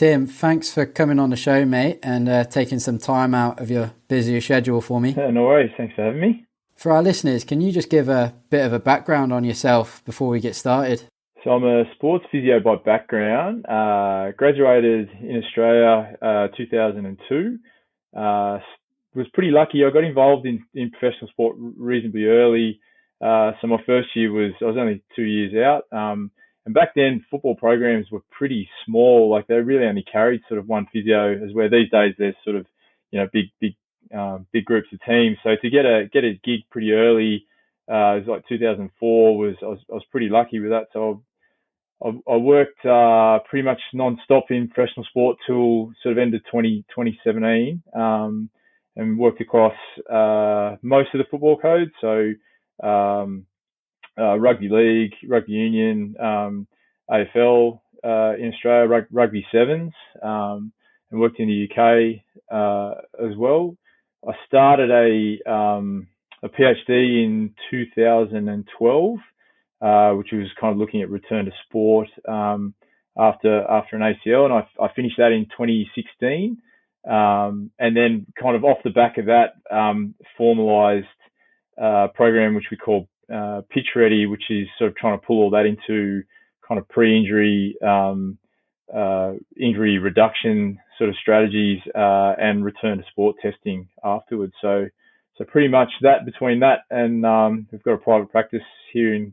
Tim, thanks for coming on the show, mate, and taking some time out of your busy schedule for me. No worries. Thanks for having me. For our listeners, can you just give a bit of a background on yourself before we get started? So I'm a sports physio by background, graduated in Australia 2002. Was pretty lucky. I got involved in professional sport reasonably early. So my first year I was only 2 years out. And back then, football programs were pretty small. Like they really only carried sort of one physio, as where these days there's sort of, big groups of teams. So to get a gig pretty early, it was like 2004. I was pretty lucky with that. So I worked pretty much non-stop in professional sport till sort of end of 2017, and worked across most of the football codes. So rugby league, rugby union, AFL in Australia, rugby sevens, and worked in the UK as well. I started a PhD in 2012, which was kind of looking at return to sport after an ACL, and I finished that in 2016, and then kind of off the back of that, formalised a program which we call Pitch Ready, which is sort of trying to pull all that into kind of pre-injury injury reduction sort of strategies and return to sport testing afterwards. So pretty much that between that and we've got a private practice here in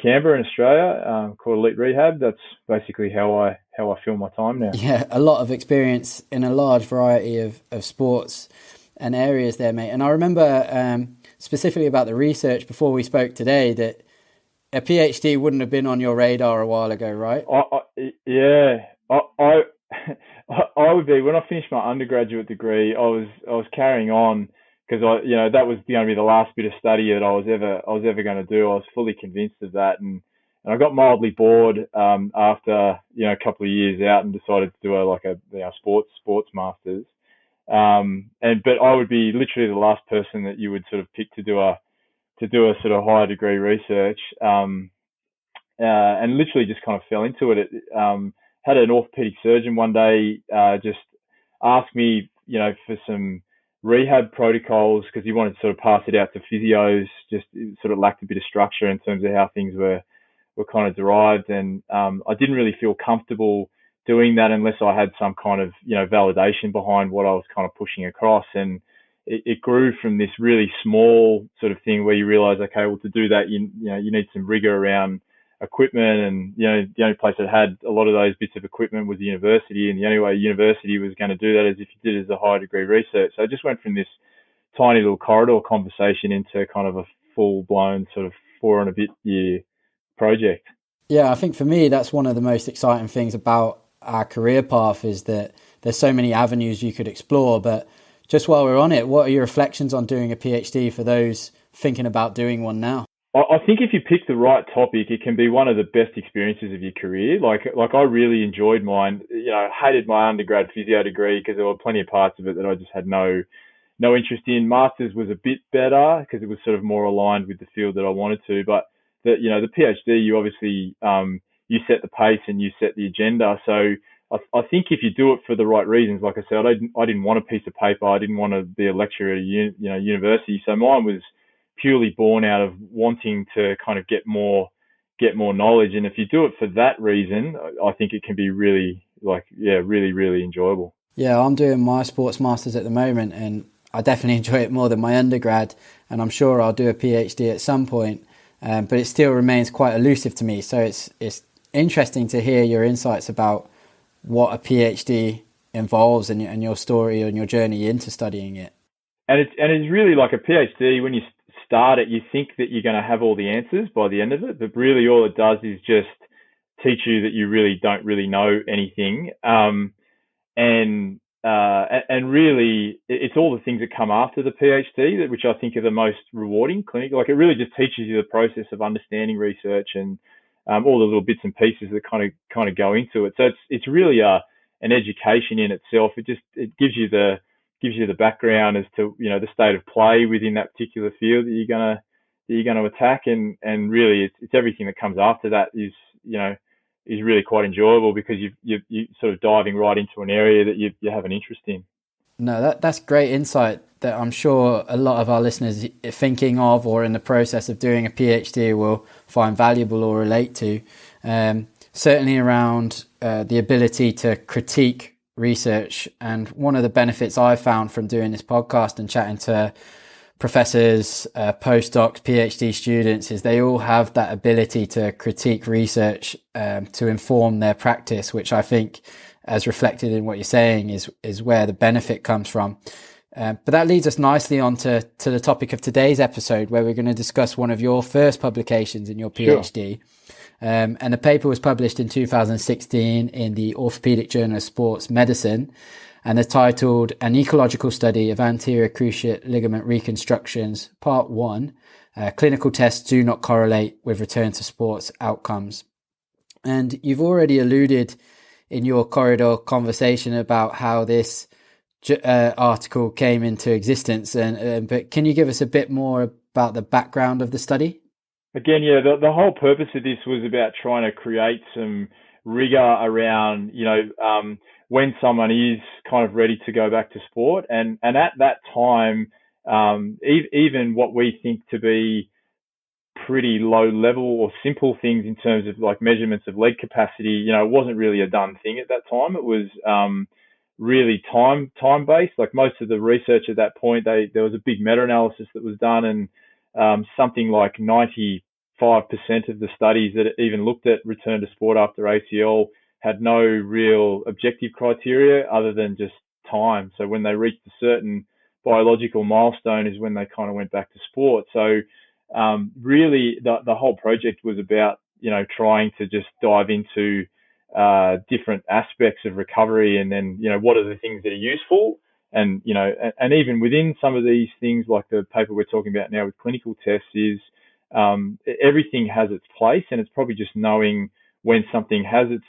Canberra in Australia called ACL Rehab. That's basically how I fill my time now. Yeah, a lot of experience in a large variety of sports and areas there, mate. And I remember specifically about the research before we spoke today that a PhD wouldn't have been on your radar a while ago, right? I would be. When I finished my undergraduate degree, I was carrying on because that was going to be the last bit of study that I was ever going to do. I was fully convinced of that, and I got mildly bored after a couple of years out and decided to do a sports masters. But I would be literally the last person that you would sort of pick to do a sort of higher degree research, and literally just kind of fell into it. Had an orthopedic surgeon one day just ask me, for some rehab protocols because he wanted to sort of pass it out to physios. Just it sort of lacked a bit of structure in terms of how things were kind of derived, and I didn't really feel comfortable doing that unless I had some kind of validation behind what I was kind of pushing across. And it grew from this really small sort of thing where you realize, okay, well, to do that, you need some rigor around equipment, and the only place that had a lot of those bits of equipment was the university, and the only way a university was going to do that is if you did it as a higher degree research. So I just went from this tiny little corridor conversation into kind of a full-blown sort of 4 and a bit year project. Yeah, I think for me that's one of the most exciting things about our career path is that there's so many avenues you could explore. But just while we're on it, what are your reflections on doing a PhD for those thinking about doing one now? I think if you pick the right topic, it can be one of the best experiences of your career. Like I really enjoyed mine. Hated my undergrad physio degree because there were plenty of parts of it that I just had no interest in. Masters was a bit better because it was sort of more aligned with the field that I wanted to. But the PhD, you obviously you set the pace and you set the agenda. So I think if you do it for the right reasons, like I said, I didn't want a piece of paper. I didn't want to be a lecturer at a university. So mine was purely born out of wanting to kind of get more knowledge. And if you do it for that reason, I think it can be really really enjoyable. Yeah, I'm doing my sports masters at the moment, and I definitely enjoy it more than my undergrad, and I'm sure I'll do a PhD at some point, but it still remains quite elusive to me. So it's interesting to hear your insights about what a PhD involves and your story and your journey into studying it. And it's really like a PhD. When you start it, you think that you're going to have all the answers by the end of it, but really all it does is just teach you that you really don't really know anything. And really it's all the things that come after the PhD which I think are the most rewarding clinical. Like it really just teaches you the process of understanding research and all the little bits and pieces that kind of go into it. So it's really an education in itself. It gives you the background as to the state of play within that particular field that you're going to attack, and really it's everything that comes after that is is really quite enjoyable because you sort of diving right into an area that you have an interest in. No, that's great insight that I'm sure a lot of our listeners thinking of or in the process of doing a PhD will find valuable or relate to. Certainly around the ability to critique research. And one of the benefits I found from doing this podcast and chatting to professors, postdocs, PhD students is they all have that ability to critique research to inform their practice, which I think, as reflected in what you're saying, is where the benefit comes from. But that leads us nicely on to the topic of today's episode, where we're going to discuss one of your first publications in your PhD. Sure. And the paper was published in 2016 in the Orthopedic Journal of Sports Medicine, and they're titled An Ecological Study of Anterior Cruciate Ligament Reconstructions, Part 1, Clinical Tests Do Not Correlate with Return to Sports Outcomes. And you've already alluded in your corridor conversation about how this article came into existence, but can you give us a bit more about the background of the study? Again, yeah, the whole purpose of this was about trying to create some rigor around, when someone is kind of ready to go back to sport. And at that time, even what we think to be pretty low level or simple things in terms of like measurements of leg capacity, it wasn't really a done thing at that time. It was really time based. Like most of the research at that point, there was a big meta-analysis that was done, and something like 95% of the studies that even looked at return to sport after ACL had no real objective criteria other than just time. So when they reached a certain biological milestone is when they kind of went back to sport. So really the whole project was about, trying to just dive into different aspects of recovery, and then, what are the things that are useful. And, and even within some of these things, like the paper we're talking about now with clinical tests, is everything has its place, and it's probably just knowing when something has its,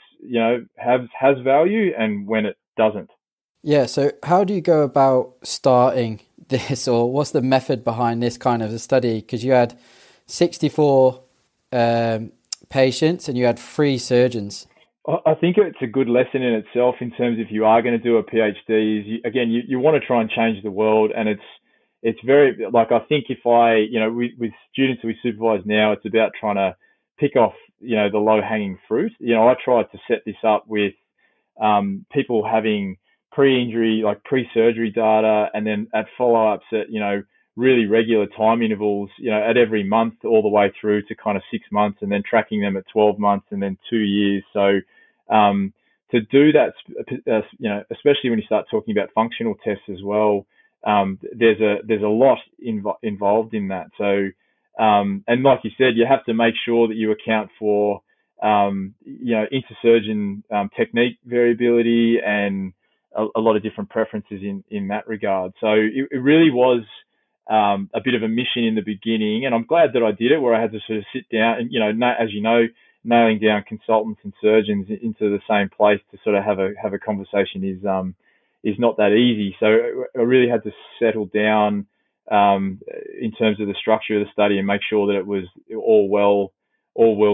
has value and when it doesn't. Yeah. So how do you go about starting this, or what's the method behind this kind of a study? Because you had 64 patients and you had 3 surgeons. I think it's a good lesson in itself in terms of if you are going to do a PhD, is you want to try and change the world. And it's very, like, I think if with students we supervise now, it's about trying to pick off, the low hanging fruit. I tried to set this up with people having pre-injury, like pre-surgery data, and then at follow-ups at, really regular time intervals, at every month all the way through to kind of 6 months, and then tracking them at 12 months and then 2 years. So to do that, especially when you start talking about functional tests as well, there's a lot involved in that. So, and like you said, you have to make sure that you account for, intersurgeon technique variability and a lot of different preferences in that regard. So it really was a bit of a mission in the beginning, and I'm glad that I did it, where I had to sort of sit down and, as you know, nailing down consultants and surgeons into the same place to sort of have a conversation is not that easy. So I really had to settle down in terms of the structure of the study and make sure that it was all well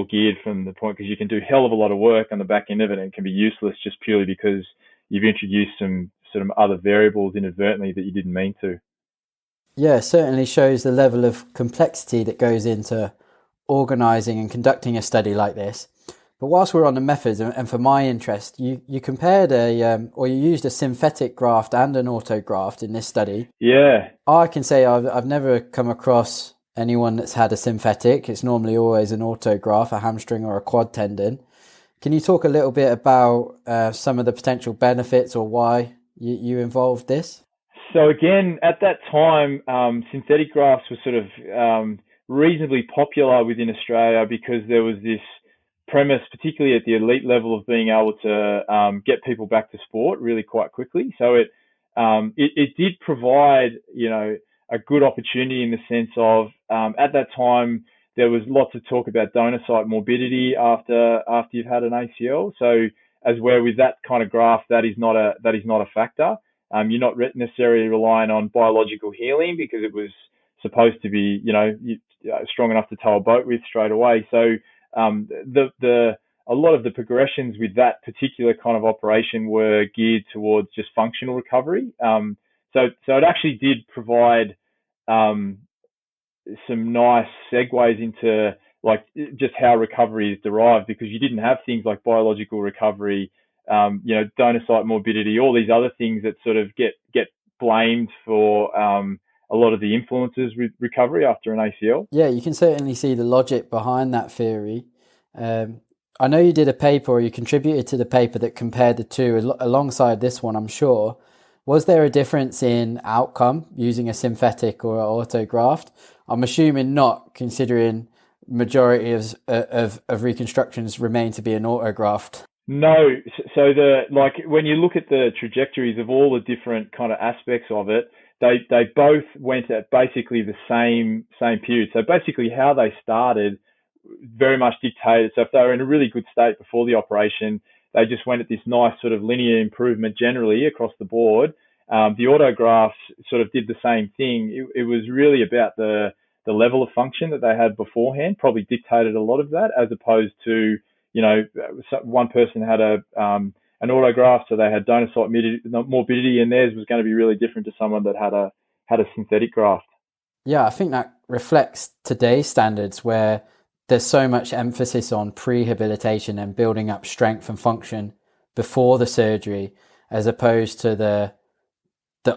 geared from the point, because you can do a hell of a lot of work on the back end of it and it can be useless just purely because you've introduced some sort of other variables inadvertently that you didn't mean to. Yeah, it certainly shows the level of complexity that goes into organising and conducting a study like this. But whilst we're on the methods, and for my interest, you compared you used a synthetic graft and an autograft in this study. Yeah. I can say I've never come across anyone that's had a synthetic. It's normally always an autograft, a hamstring or a quad tendon. Can you talk a little bit about some of the potential benefits or why you involved this? So again, at that time, synthetic grafts were sort of reasonably popular within Australia because there was this premise, particularly at the elite level, of being able to get people back to sport really quite quickly. So it did provide, a good opportunity in the sense of at that time there was lots of talk about donor site morbidity after you've had an ACL. So as where with that kind of graft, that is not a factor. You're not necessarily relying on biological healing because it was supposed to be, strong enough to tow a boat with straight away. So a a lot of the progressions with that particular kind of operation were geared towards just functional recovery. So it actually did provide some nice segues into like just how recovery is derived, because you didn't have things like biological recovery, donor site morbidity, all these other things that sort of get blamed for a lot of the influences with recovery after an ACL. Yeah, you can certainly see the logic behind that theory. I know you did a paper, or you contributed to the paper that compared the two alongside this one, I'm sure. Was there a difference in outcome using a synthetic or an autograft? I'm assuming not, considering majority of reconstructions remain to be an autograft. No, so when you look at the trajectories of all the different kind of aspects of it, they both went at basically the same period. So basically how they started very much dictated. So if they were in a really good state before the operation, they just went at this nice sort of linear improvement generally across the board. The autografts sort of did the same thing. It was really about the level of function that they had beforehand, probably dictated a lot of that, as opposed to, one person had an autograft, so they had donor site morbidity, and theirs was going to be really different to someone that had a synthetic graft. Yeah, I think that reflects today's standards, where there's so much emphasis on prehabilitation and building up strength and function before the surgery, as opposed to the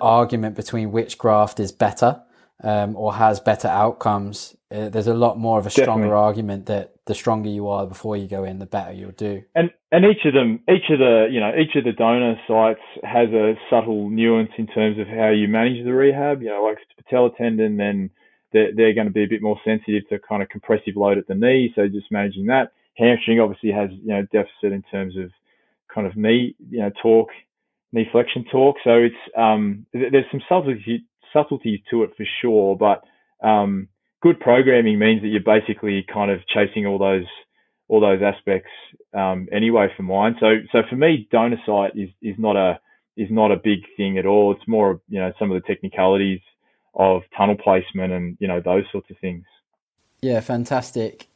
argument between which graft is better or has better outcomes. There's a lot more of a stronger argument that the stronger you are before you go in, the better you'll do. And each of the donor sites has a subtle nuance in terms of how you manage the rehab. Like patella tendon, then they're going to be a bit more sensitive to kind of compressive load at the knee, so just managing that. Hamstring obviously has deficit in terms of kind of knee torque, knee flexion torque. So it's there's some subtleties to it for sure, but good programming means that you're basically kind of chasing all those aspects anyway for mine. So for me, donor site is not a big thing at all. It's more some of the technicalities of tunnel placement and those sorts of things. Yeah, fantastic.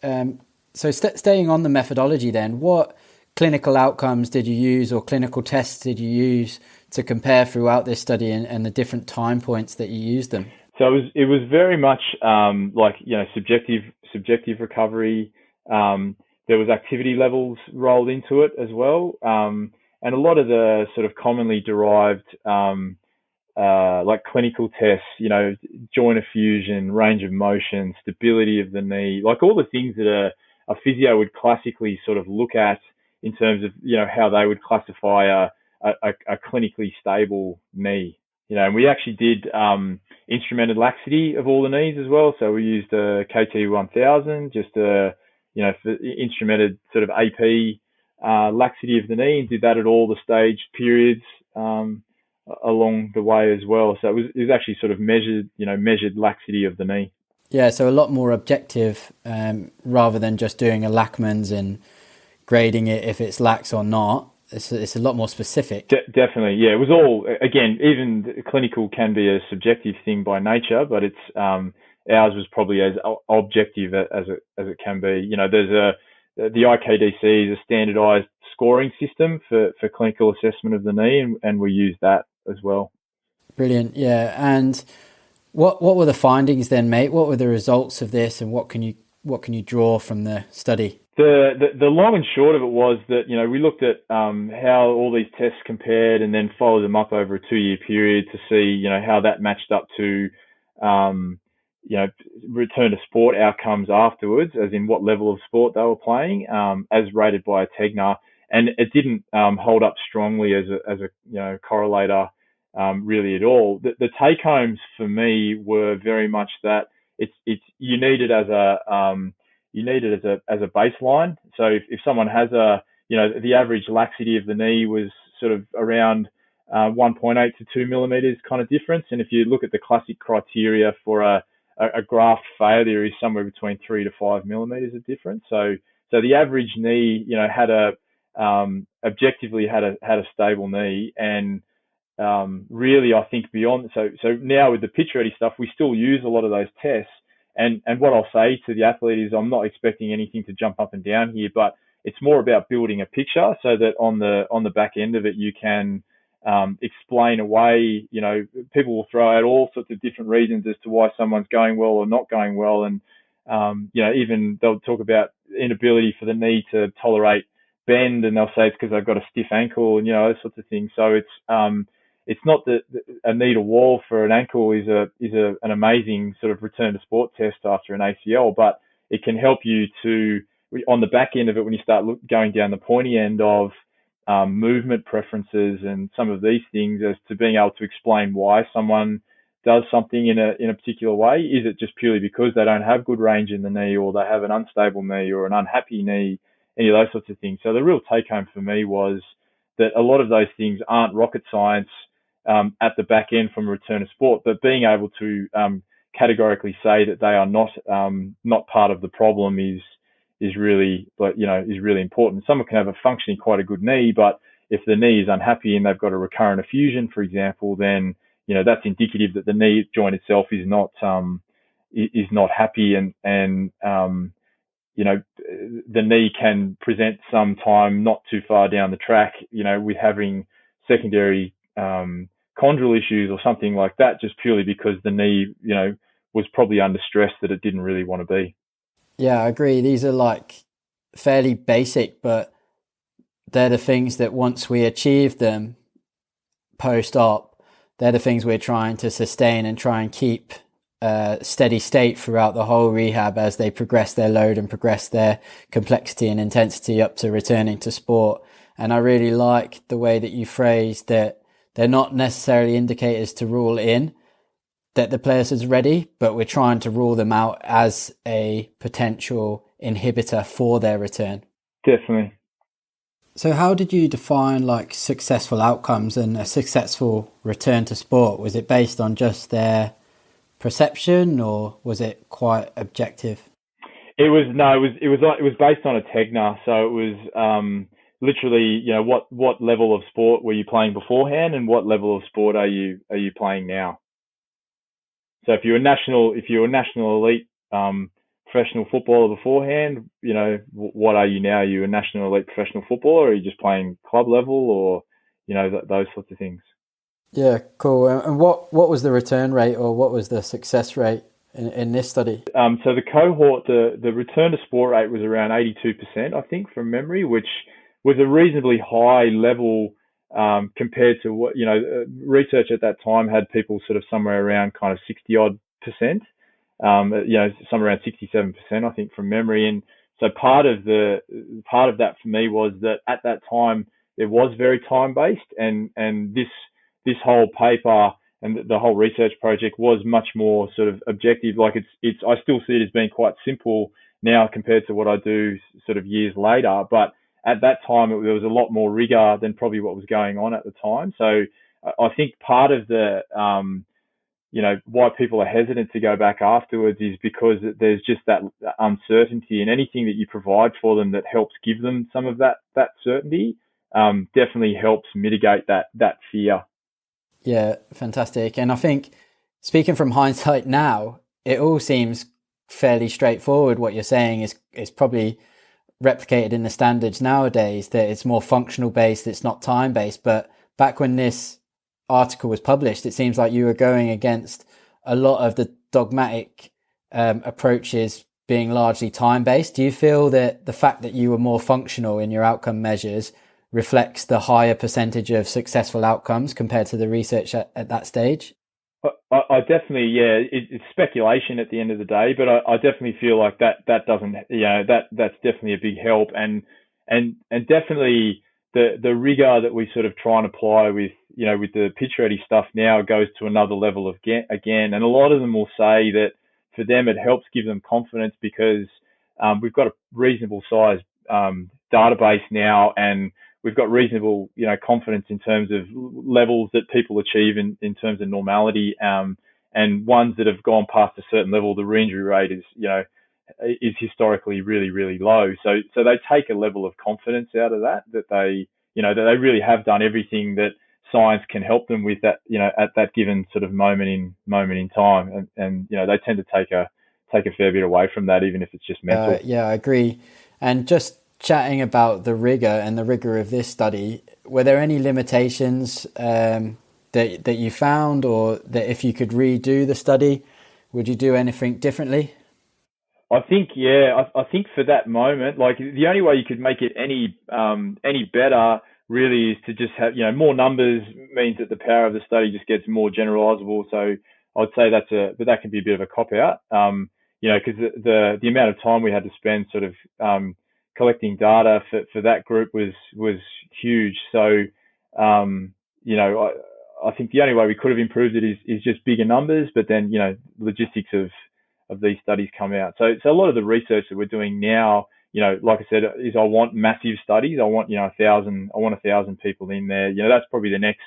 So staying on the methodology then, what clinical outcomes did you use, or clinical tests did you use to compare throughout this study, and the different time points that you used them? So it was very much subjective recovery. There was activity levels rolled into it as well, and a lot of the sort of commonly derived like clinical tests, joint effusion, range of motion, stability of the knee, like all the things that a physio would classically sort of look at in terms of how they would classify a clinically stable knee. And we actually did instrumented laxity of all the knees as well. So we used a KT1000, just for instrumented sort of AP laxity of the knee, and did that at all the stage periods along the way as well. So it was actually sort of measured laxity of the knee. Yeah, so a lot more objective rather than just doing a Lachman's and grading it if it's lax or not. It's a lot more specific. Definitely, yeah. It was all, again, even clinical can be a subjective thing by nature, but it's ours was probably as objective as it can be. There's the IKDC is a standardized scoring system for clinical assessment of the knee, and we use that as well. Brilliant, yeah. And what were the findings then, mate? What were the results of this, and what can you draw from the study? The long and short of it was that, we looked at how all these tests compared, and then followed them up over a 2-year period to see, how that matched up to, return to sport outcomes afterwards, as in what level of sport they were playing, as rated by a Tegner. And it didn't hold up strongly as a correlator really at all. The take homes for me were very much that you need it as a baseline. So if someone has the average laxity of the knee was sort of around 1.8 to 2 millimeters kind of difference. And if you look at the classic criteria for a graft failure is somewhere between 3 to 5 millimeters of difference. So the average knee, had objectively had a stable knee. And really, I think beyond, so now with the pitch ready stuff, we still use a lot of those tests. And what I'll say to the athlete is, I'm not expecting anything to jump up and down here, but it's more about building a picture so that on the back end of it, you can explain away, people will throw out all sorts of different reasons as to why someone's going well or not going well. And, even they'll talk about inability for the knee to tolerate bend, and they'll say it's because they've got a stiff ankle and, those sorts of things. So it's not that a knee to wall for an ankle is an amazing sort of return to sport test after an ACL, but it can help you to, on the back end of it, when you start going down the pointy end of movement preferences and some of these things, as to being able to explain why someone does something in a particular way. Is it just purely because they don't have good range in the knee, or they have an unstable knee or an unhappy knee, any of those sorts of things? So the real take home for me was that a lot of those things aren't rocket science at the back end from return to sport, but being able to categorically say that they are not part of the problem is really important. Someone can have a functioning quite a good knee, but if the knee is unhappy and they've got a recurrent effusion, for example, then that's indicative that the knee joint itself is not happy, and the knee can present sometime not too far down the track, with having secondary chondral issues or something like that, just purely because the knee, was probably under stress that it didn't really want to be. Yeah, I agree. These are like fairly basic, but they're the things that once we achieve them post-op, they're the things we're trying to sustain and try and keep steady state throughout the whole rehab as they progress their load and progress their complexity and intensity up to returning to sport. And I really like the way that you phrased that they're not necessarily indicators to rule in that the players is ready, but we're trying to rule them out as a potential inhibitor for their return. Definitely. So how did you define like successful outcomes and a successful return to sport? Was it based on just their perception, or was it quite objective? It was based on a Tegna. So it was literally, what level of sport were you playing beforehand, and what level of sport are you playing now? So if you're a national elite professional footballer beforehand, what are you now? Are you a national elite professional footballer, or are you just playing club level, or those sorts of things? Yeah, cool. And what was the return rate, or what was the success rate in this study? So the cohort, the return to sport rate was around 82%, I think, from memory, which was a reasonably high level compared to what, research at that time had people sort of somewhere around kind of 60 odd percent, somewhere around 67%, I think, from memory. And so part of that for me was that at that time it was very time based, and this whole paper and the whole research project was much more sort of objective. Like it's I still see it as being quite simple now compared to what I do sort of years later, but at that time there was a lot more rigor than probably what was going on at the time. So I think part of the why people are hesitant to go back afterwards is because there's just that uncertainty, and anything that you provide for them that helps give them some of that certainty definitely helps mitigate that fear. Yeah, fantastic. And I think, speaking from hindsight now, it all seems fairly straightforward. What you're saying is probably replicated in the standards nowadays, that it's more functional based, it's not time based. But back when this article was published, it seems like you were going against a lot of the dogmatic approaches being largely time based. Do you feel that the fact that you were more functional in your outcome measures reflects the higher percentage of successful outcomes compared to the research at that stage? I definitely, yeah, it's speculation at the end of the day, but I definitely feel like that doesn't, that's definitely a big help, and definitely the rigor that we sort of try and apply with the pitch ready stuff now goes to another level again, and a lot of them will say that for them it helps give them confidence because we've got a reasonable size database now, and we've got reasonable, confidence in terms of levels that people achieve in terms of normality, and ones that have gone past a certain level, the re-injury rate is historically really, really low. So they take a level of confidence out of that they really have done everything that science can help them with at that given sort of moment in time, and they tend to take a fair bit away from that, even if it's just mental. Yeah, I agree. And just chatting about the rigor of this study, were there any limitations that you found, or that if you could redo the study, would you do anything differently? I think, I think for that moment, like the only way you could make it any better really is to just have, more numbers means that the power of the study just gets more generalizable. So I'd say but that can be a bit of a cop out, because the amount of time we had to spend sort of collecting data for that group was huge. So, I think the only way we could have improved it is just bigger numbers, but then, logistics of these studies come out. So a lot of the research that we're doing now, like I said, is I want massive studies. I want, 1,000 people in there. That's probably the next,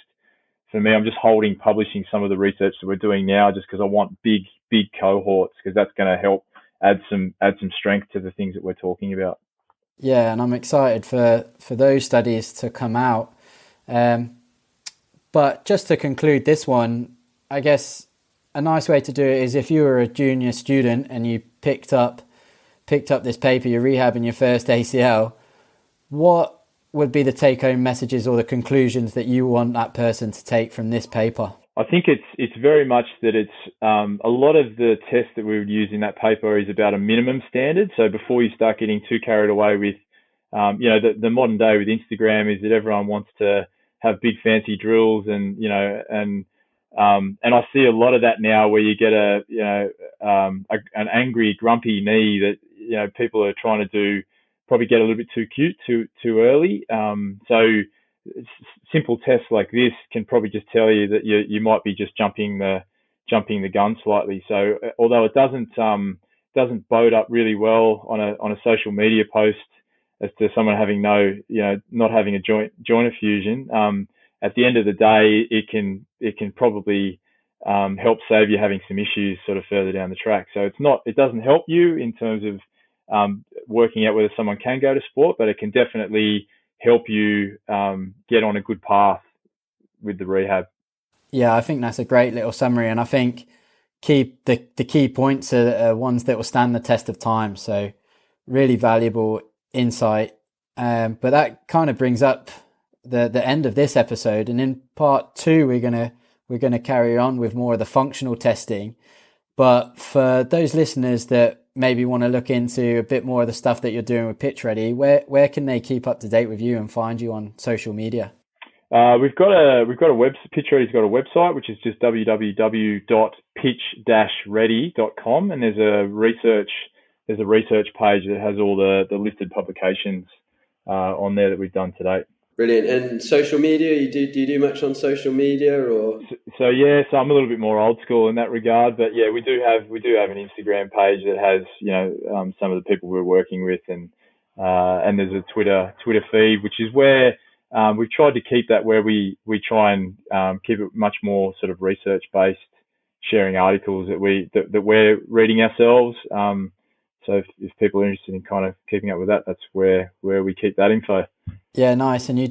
for me, I'm just publishing some of the research that we're doing now just because I want big cohorts, because that's going to help add some strength to the things that we're talking about. Yeah, and I'm excited for those studies to come out. But just to conclude this one, I guess a nice way to do it is if you were a junior student and you picked up this paper, you're rehabbing your first ACL, what would be the take-home messages or the conclusions that you want that person to take from this paper? I think it's very much that it's a lot of the tests that we would use in that paper is about a minimum standard. So before you start getting too carried away with, the modern day with Instagram is that everyone wants to have big fancy drills and I see a lot of that now where you get an angry, grumpy knee that, people are trying to probably get a little bit too cute too early. So simple tests like this can probably just tell you that you might be just jumping the gun slightly. So although it doesn't bode up really well on a social media post as to someone having not having a joint effusion, at the end of the day, it can probably help save you having some issues sort of further down the track. So it doesn't help you in terms of working out whether someone can go to sport, but it can definitely help you get on a good path with the rehab. Yeah, I think that's a great little summary, and I think the key points are ones that will stand the test of time. So really valuable insight. But that kind of brings up the end of this episode, and in part 2 we're gonna carry on with more of the functional testing. But for those listeners that maybe want to look into a bit more of the stuff that you're doing with Pitch Ready, where can they keep up to date with you and find you on social media? We've got a Pitch Ready's got a website, which is just www.pitch-ready.com, and there's a research page that has all the listed publications on there that we've done to date. Brilliant. And social media, do you do much on social media, or? So I'm a little bit more old school in that regard, but yeah, we do have an Instagram page that has some of the people we're working with, and there's a Twitter feed, which is where we've tried to keep that where we try and keep it much more sort of research based, sharing articles that we're reading ourselves. So if people are interested in kind of keeping up with that, that's where we keep that info. Yeah, nice. And you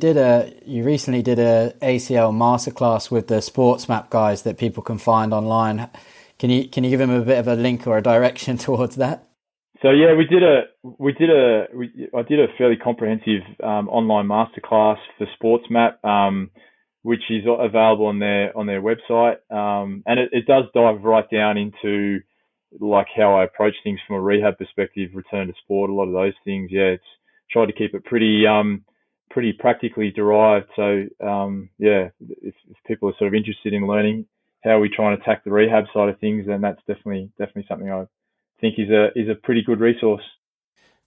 recently did a ACL Masterclass with the Sports Map guys that people can find online. Can you give them a bit of a link or a direction towards that? So yeah, I did a fairly comprehensive online masterclass for Sports Map, which is available on their website, and it does dive right down into like how I approach things from a rehab perspective, return to sport, a lot of those things. Yeah, it's tried to keep it pretty practically derived. So if people are sort of interested in learning how we try and attack the rehab side of things, then that's definitely something I think is a pretty good resource.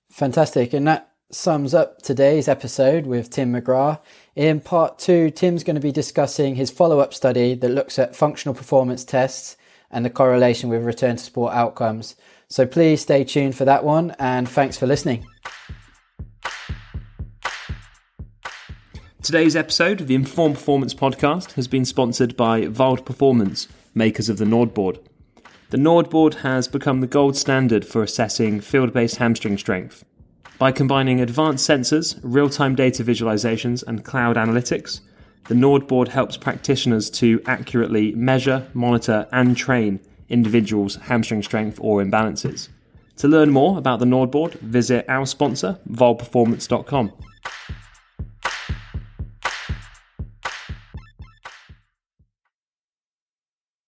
Fantastic. And that sums up today's episode with Tim McGrath. In part 2, Tim's going to be discussing his follow-up study that looks at functional performance tests and the correlation with return to sport outcomes. So please stay tuned for that one, and thanks for listening. Today's episode of the Informed Performance podcast has been sponsored by Vald Performance, makers of the NordBoard. The NordBoard has become the gold standard for assessing field-based hamstring strength. By combining advanced sensors, real-time data visualizations, and cloud analytics, the NordBoard helps practitioners to accurately measure, monitor, and train individuals' hamstring strength or imbalances. To learn more about the NordBoard, visit our sponsor, volperformance.com.